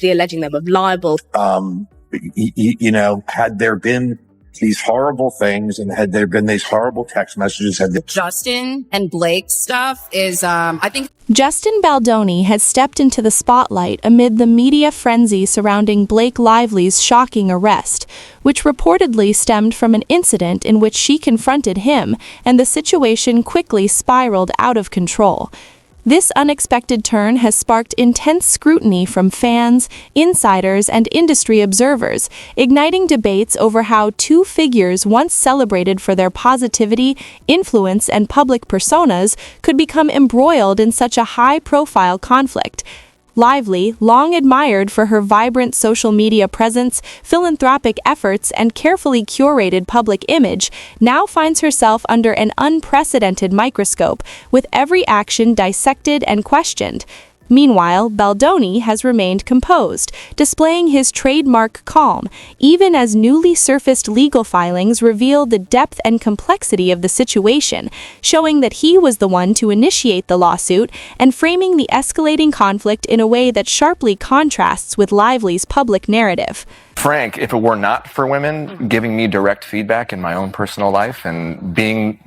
falsely alleging them of libel. Had there been these horrible things and had there been these horrible text messages, Justin and Blake's stuff is, I think Justin Baldoni has stepped into the spotlight amid the media frenzy surrounding Blake Lively's shocking arrest, which reportedly stemmed from an incident in which she confronted him, and the situation quickly spiraled out of control. This unexpected turn has sparked intense scrutiny from fans, insiders, and industry observers, igniting debates over how two figures once celebrated for their positivity, influence, and public personas could become embroiled in such a high-profile conflict. Lively, long admired for her vibrant social media presence, philanthropic efforts, and carefully curated public image, now finds herself under an unprecedented microscope, with every action dissected and questioned. Meanwhile, Baldoni has remained composed, displaying his trademark calm, even as newly surfaced legal filings reveal the depth and complexity of the situation, showing that he was the one to initiate the lawsuit and framing the escalating conflict in a way that sharply contrasts with Lively's public narrative. Frank, if it were not for women giving me direct feedback in my own personal life and being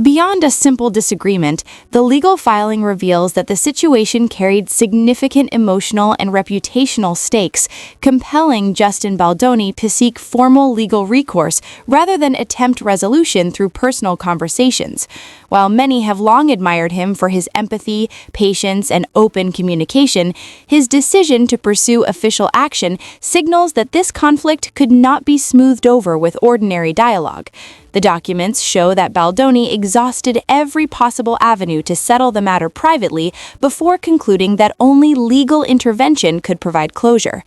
Beyond a simple disagreement, the legal filing reveals that the situation carried significant emotional and reputational stakes, compelling Justin Baldoni to seek formal legal recourse rather than attempt resolution through personal conversations. While many have long admired him for his empathy, patience, and open communication, his decision to pursue official action signals that this conflict could not be smoothed over with ordinary dialogue. The documents show that Baldoni exhausted every possible avenue to settle the matter privately before concluding that only legal intervention could provide closure.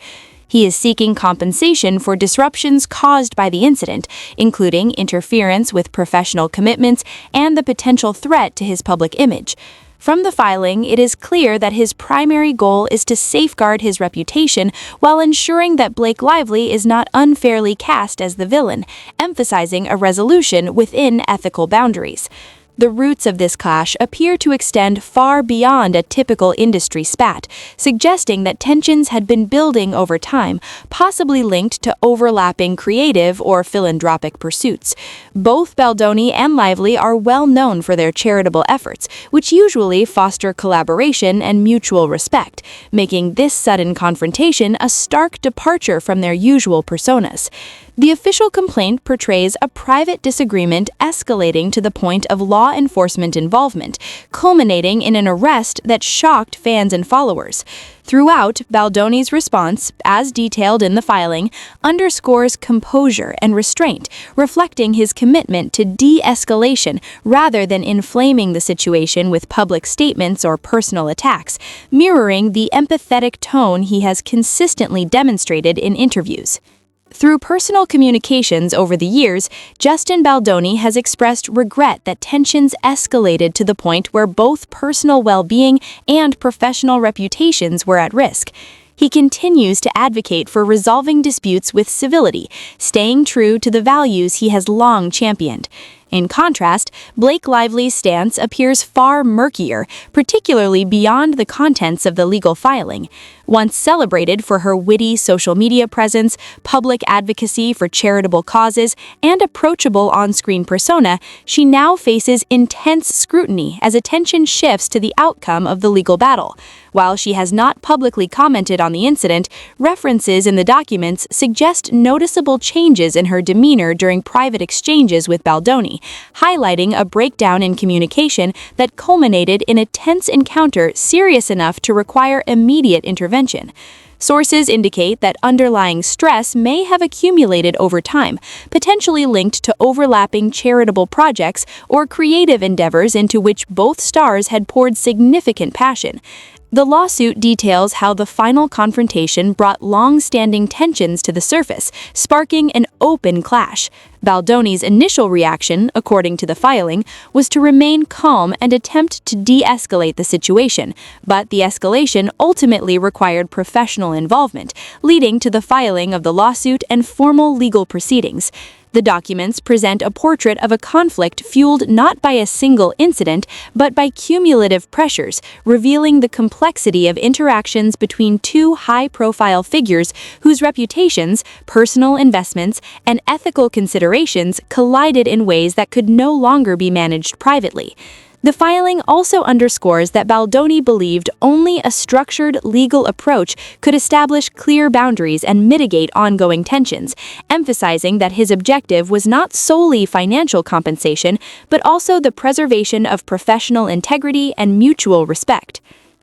He is seeking compensation for disruptions caused by the incident, including interference with professional commitments and the potential threat to his public image. From the filing, it is clear that his primary goal is to safeguard his reputation while ensuring that Blake Lively is not unfairly cast as the villain, emphasizing a resolution within ethical boundaries. The roots of this clash appear to extend far beyond a typical industry spat, suggesting that tensions had been building over time, possibly linked to overlapping creative or philanthropic pursuits. Both Baldoni and Lively are well known for their charitable efforts, which usually foster collaboration and mutual respect, making this sudden confrontation a stark departure from their usual personas. The official complaint portrays a private disagreement escalating to the point of law enforcement involvement, culminating in an arrest that shocked fans and followers. Throughout, Baldoni's response, as detailed in the filing, underscores composure and restraint, reflecting his commitment to de-escalation rather than inflaming the situation with public statements or personal attacks, mirroring the empathetic tone he has consistently demonstrated in interviews. Through personal communications over the years, Justin Baldoni has expressed regret that tensions escalated to the point where both personal well-being and professional reputations were at risk. He continues to advocate for resolving disputes with civility, staying true to the values he has long championed. In contrast, Blake Lively's stance appears far murkier, particularly beyond the contents of the legal filing. Once celebrated for her witty social media presence, public advocacy for charitable causes, and approachable on-screen persona, she now faces intense scrutiny as attention shifts to the outcome of the legal battle. While she has not publicly commented on the incident, references in the documents suggest noticeable changes in her demeanor during private exchanges with Baldoni, highlighting a breakdown in communication that culminated in a tense encounter serious enough to require immediate intervention. Sources indicate that underlying stress may have accumulated over time, potentially linked to overlapping charitable projects or creative endeavors into which both stars had poured significant passion. The lawsuit details how the final confrontation brought long-standing tensions to the surface, sparking an open clash. Baldoni's initial reaction, according to the filing, was to remain calm and attempt to de-escalate the situation, but the escalation ultimately required professional involvement, leading to the filing of the lawsuit and formal legal proceedings. The documents present a portrait of a conflict fueled not by a single incident, but by cumulative pressures, revealing the complexity of interactions between two high-profile figures whose reputations, personal investments, and ethical considerations collided in ways that could no longer be managed privately. The filing also underscores that Baldoni believed only a structured legal approach could establish clear boundaries and mitigate ongoing tensions, emphasizing that his objective was not solely financial compensation, but also the preservation of professional integrity and mutual respect.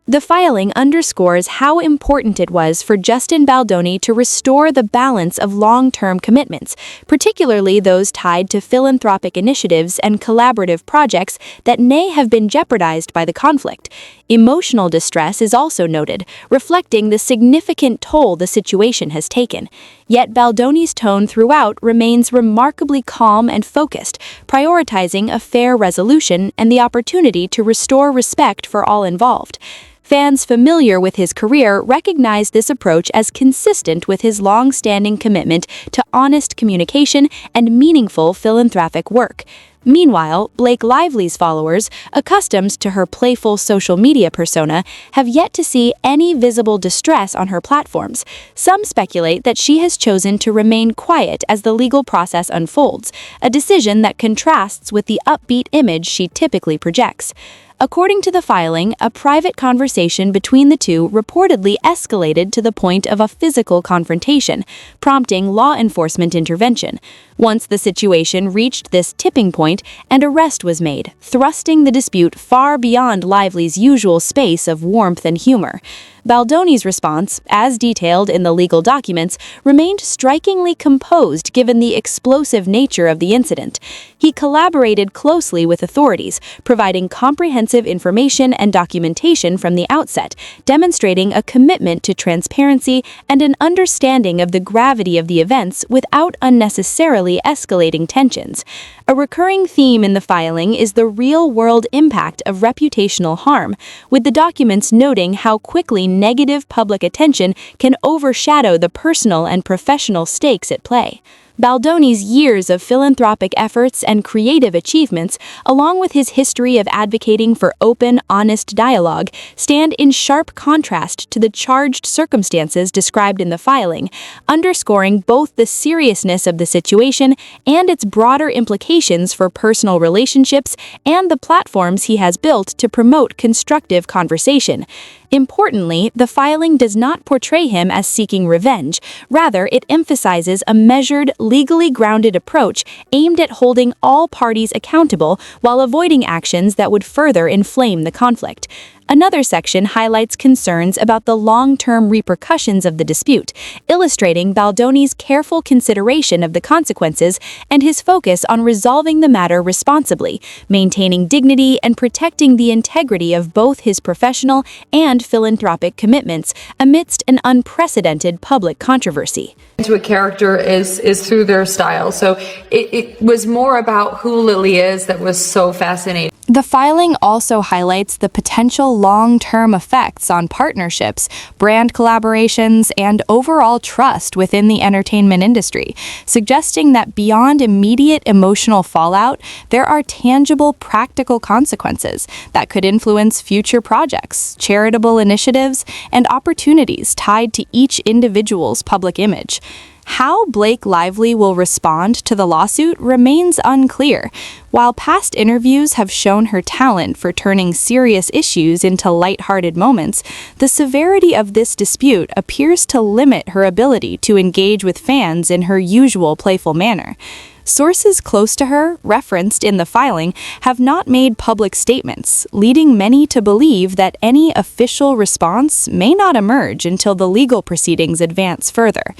The filing underscores how important it was for Justin Baldoni to restore the balance of long-term commitments, particularly those tied to philanthropic initiatives and collaborative projects that may have been jeopardized by the conflict. Emotional distress is also noted, reflecting the significant toll the situation has taken. Yet Baldoni's tone throughout remains remarkably calm and focused, prioritizing a fair resolution and the opportunity to restore respect for all involved. Fans familiar with his career recognize this approach as consistent with his long-standing commitment to honest communication and meaningful philanthropic work. Meanwhile, Blake Lively's followers, accustomed to her playful social media persona, have yet to see any visible distress on her platforms. Some speculate that she has chosen to remain quiet as the legal process unfolds, a decision that contrasts with the upbeat image she typically projects. According to the filing, a private conversation between the two reportedly escalated to the point of a physical confrontation, prompting law enforcement intervention. Once the situation reached this tipping point, an arrest was made, thrusting the dispute far beyond Lively's usual space of warmth and humor. Baldoni's response, as detailed in the legal documents, remained strikingly composed given the explosive nature of the incident. He collaborated closely with authorities, providing comprehensive information and documentation from the outset, demonstrating a commitment to transparency and an understanding of the gravity of the events without unnecessarily escalating tensions. A recurring theme in the filing is the real-world impact of reputational harm, with the documents noting how quickly negative public attention can overshadow the personal and professional stakes at play. Baldoni's years of philanthropic efforts and creative achievements, along with his history of advocating for open, honest dialogue, stand in sharp contrast to the charged circumstances described in the filing, underscoring both the seriousness of the situation and its broader implications for personal relationships and the platforms he has built to promote constructive conversation. Importantly, the filing does not portray him as seeking revenge. Rather, it emphasizes a measured, legally grounded approach aimed at holding all parties accountable while avoiding actions that would further inflame the conflict. Another section highlights concerns about the long-term repercussions of the dispute, illustrating Baldoni's careful consideration of the consequences and his focus on resolving the matter responsibly, maintaining dignity and protecting the integrity of both his professional and philanthropic commitments amidst an unprecedented public controversy. Into a character is through their style. So it was more about who Lily is that was so fascinating. The filing also highlights the potential long-term effects on partnerships, brand collaborations, and overall trust within the entertainment industry, suggesting that beyond immediate emotional fallout, there are tangible practical consequences that could influence future projects, charitable initiatives, and opportunities tied to each individual's public image. How Blake Lively will respond to the lawsuit remains unclear. While past interviews have shown her talent for turning serious issues into lighthearted moments, the severity of this dispute appears to limit her ability to engage with fans in her usual playful manner. Sources close to her, referenced in the filing, have not made public statements, leading many to believe that any official response may not emerge until the legal proceedings advance further.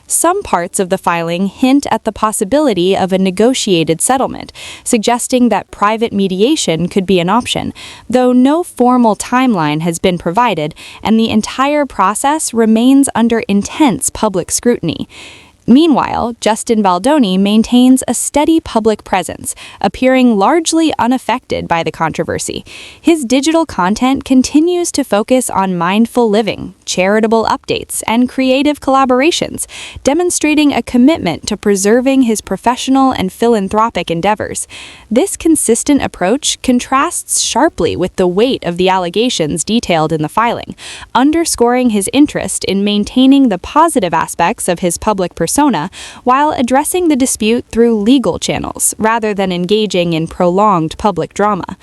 Some parts of the filing hint at the possibility of a negotiated settlement, suggesting that private mediation could be an option, though no formal timeline has been provided and the entire process remains under intense public scrutiny. Meanwhile, Justin Baldoni maintains a steady public presence, appearing largely unaffected by the controversy. His digital content continues to focus on mindful living, charitable updates, and creative collaborations, demonstrating a commitment to preserving his professional and philanthropic endeavors. This consistent approach contrasts sharply with the weight of the allegations detailed in the filing, underscoring his interest in maintaining the positive aspects of his public persona while addressing the dispute through legal channels, rather than engaging in prolonged public drama.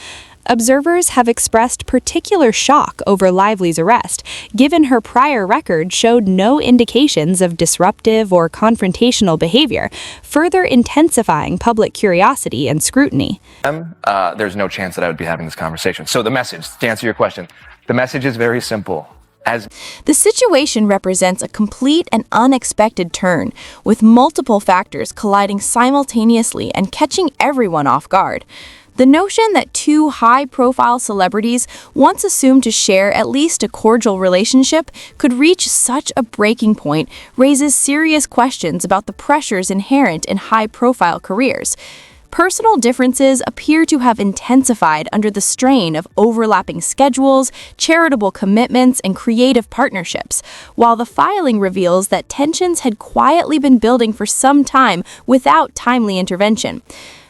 Observers have expressed particular shock over Lively's arrest, given her prior record showed no indications of disruptive or confrontational behavior, further intensifying public curiosity and scrutiny. There's no chance that I would be having this conversation. So the message, to answer your question, the message is very simple. The situation represents a complete and unexpected turn, with multiple factors colliding simultaneously and catching everyone off guard. The notion that two high-profile celebrities, once assumed to share at least a cordial relationship, could reach such a breaking point raises serious questions about the pressures inherent in high-profile careers. Personal differences appear to have intensified under the strain of overlapping schedules, charitable commitments, and creative partnerships, while the filing reveals that tensions had quietly been building for some time without timely intervention.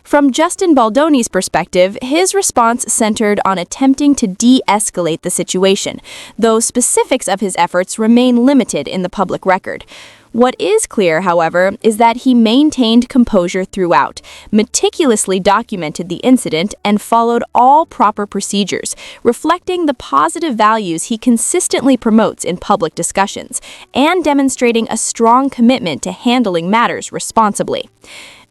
From Justin Baldoni's perspective, his response centered on attempting to de-escalate the situation, though specifics of his efforts remain limited in the public record. What is clear, however, is that he maintained composure throughout, meticulously documented the incident, and followed all proper procedures, reflecting the positive values he consistently promotes in public discussions, and demonstrating a strong commitment to handling matters responsibly.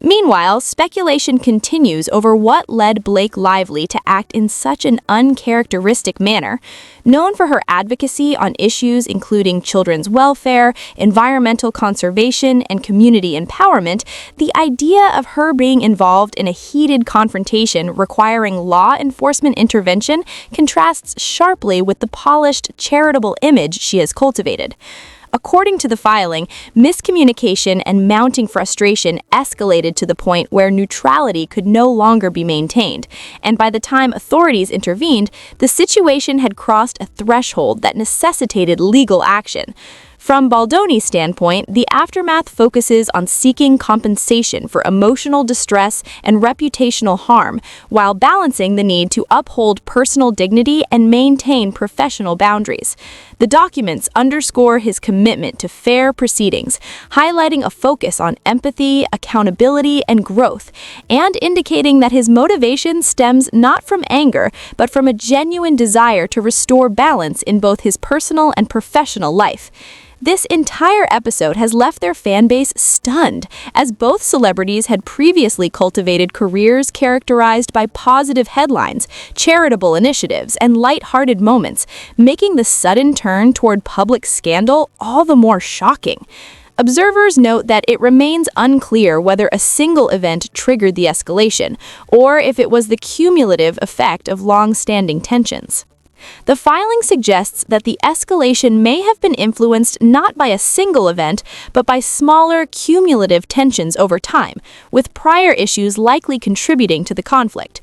Meanwhile, speculation continues over what led Blake Lively to act in such an uncharacteristic manner. Known for her advocacy on issues including children's welfare, environmental conservation, and community empowerment, the idea of her being involved in a heated confrontation requiring law enforcement intervention contrasts sharply with the polished, charitable image she has cultivated. According to the filing, miscommunication and mounting frustration escalated to the point where neutrality could no longer be maintained, and by the time authorities intervened, the situation had crossed a threshold that necessitated legal action. From Baldoni's standpoint, the aftermath focuses on seeking compensation for emotional distress and reputational harm, while balancing the need to uphold personal dignity and maintain professional boundaries. The documents underscore his commitment to fair proceedings, highlighting a focus on empathy, accountability, and growth, and indicating that his motivation stems not from anger, but from a genuine desire to restore balance in both his personal and professional life. This entire episode has left their fan base stunned, as both celebrities had previously cultivated careers characterized by positive headlines, charitable initiatives, and light-hearted moments, making the sudden turn toward public scandal all the more shocking. Observers note that it remains unclear whether a single event triggered the escalation, or if it was the cumulative effect of long-standing tensions. The filing suggests that the escalation may have been influenced not by a single event, but by smaller, cumulative tensions over time, with prior issues likely contributing to the conflict.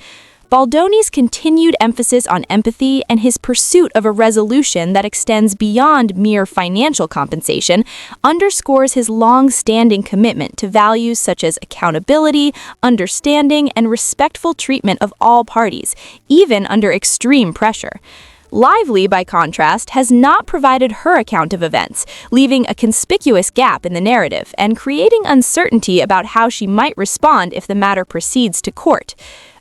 Baldoni's continued emphasis on empathy and his pursuit of a resolution that extends beyond mere financial compensation underscores his long-standing commitment to values such as accountability, understanding, and respectful treatment of all parties, even under extreme pressure. Lively, by contrast, has not provided her account of events, leaving a conspicuous gap in the narrative and creating uncertainty about how she might respond if the matter proceeds to court.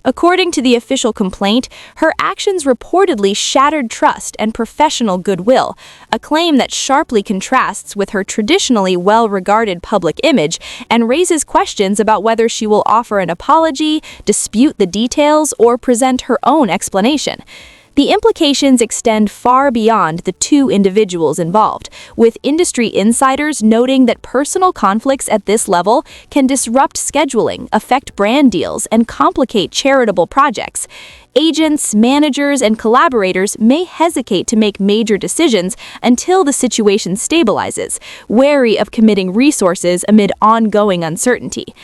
According to the official complaint, her actions reportedly shattered trust and professional goodwill, a claim that sharply contrasts with her traditionally well-regarded public image and raises questions about whether she will offer an apology, dispute the details, or present her own explanation. The implications extend far beyond the two individuals involved, with industry insiders noting that personal conflicts at this level can disrupt scheduling, affect brand deals, and complicate charitable projects. Agents, managers, and collaborators may hesitate to make major decisions until the situation stabilizes, wary of committing resources amid ongoing uncertainty.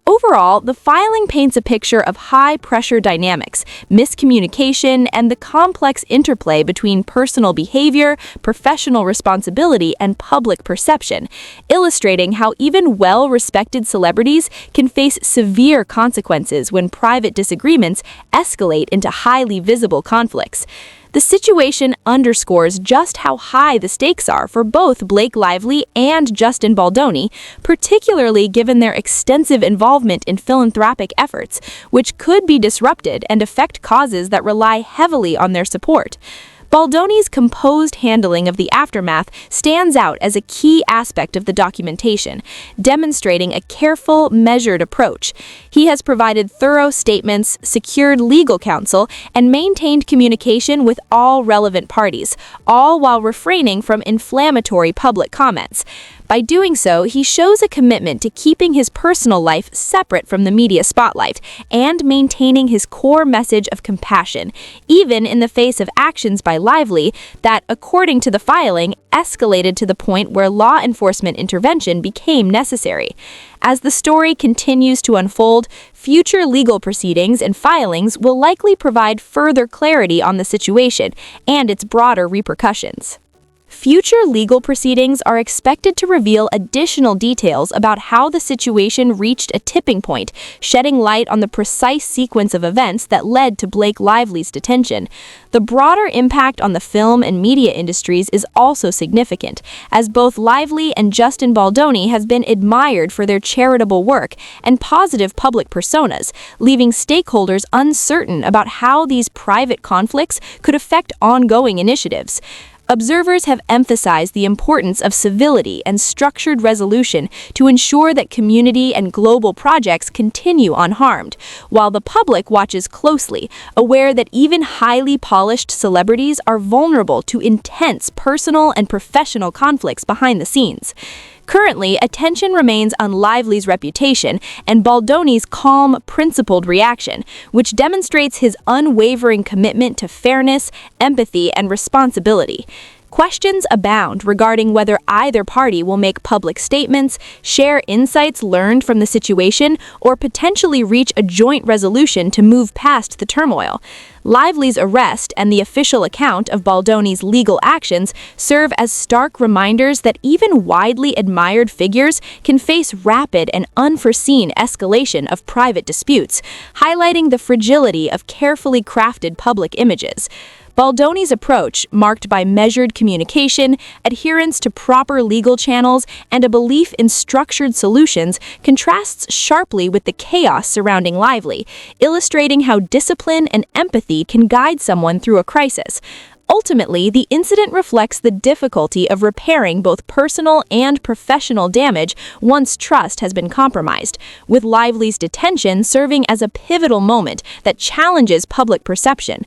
Overall, the filing paints a picture of high-pressure dynamics, miscommunication, and the complex interplay between personal behavior, professional responsibility, and public perception, illustrating how even well-respected celebrities can face severe consequences when private disagreements escalate into highly visible conflicts. The situation underscores just how high the stakes are for both Blake Lively and Justin Baldoni, particularly given their extensive involvement in philanthropic efforts, which could be disrupted and affect causes that rely heavily on their support. Baldoni's composed handling of the aftermath stands out as a key aspect of the documentation, demonstrating a careful, measured approach. He has provided thorough statements, secured legal counsel, and maintained communication with all relevant parties, all while refraining from inflammatory public comments. By doing so, he shows a commitment to keeping his personal life separate from the media spotlight and maintaining his core message of compassion, even in the face of actions by Lively that, according to the filing, escalated to the point where law enforcement intervention became necessary. As the story continues to unfold, future legal proceedings and filings will likely provide further clarity on the situation and its broader repercussions. Future legal proceedings are expected to reveal additional details about how the situation reached a tipping point, shedding light on the precise sequence of events that led to Blake Lively's detention. The broader impact on the film and media industries is also significant, as both Lively and Justin Baldoni has been admired for their charitable work and positive public personas, leaving stakeholders uncertain about how these private conflicts could affect ongoing initiatives. Observers have emphasized the importance of civility and structured resolution to ensure that community and global projects continue unharmed, while the public watches closely, aware that even highly polished celebrities are vulnerable to intense personal and professional conflicts behind the scenes. Currently, attention remains on Lively's reputation and Baldoni's calm, principled reaction, which demonstrates his unwavering commitment to fairness, empathy, and responsibility. Questions abound regarding whether either party will make public statements, share insights learned from the situation, or potentially reach a joint resolution to move past the turmoil. Lively's arrest and the official account of Baldoni's legal actions serve as stark reminders that even widely admired figures can face rapid and unforeseen escalation of private disputes, highlighting the fragility of carefully crafted public images. Baldoni's approach, marked by measured communication, adherence to proper legal channels, and a belief in structured solutions, contrasts sharply with the chaos surrounding Lively, illustrating how discipline and empathy can guide someone through a crisis. Ultimately, the incident reflects the difficulty of repairing both personal and professional damage once trust has been compromised, with Lively's detention serving as a pivotal moment that challenges public perception.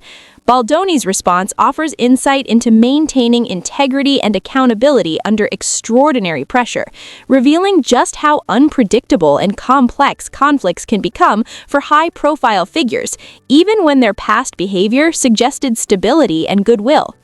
Baldoni's response offers insight into maintaining integrity and accountability under extraordinary pressure, revealing just how unpredictable and complex conflicts can become for high-profile figures, even when their past behavior suggested stability and goodwill.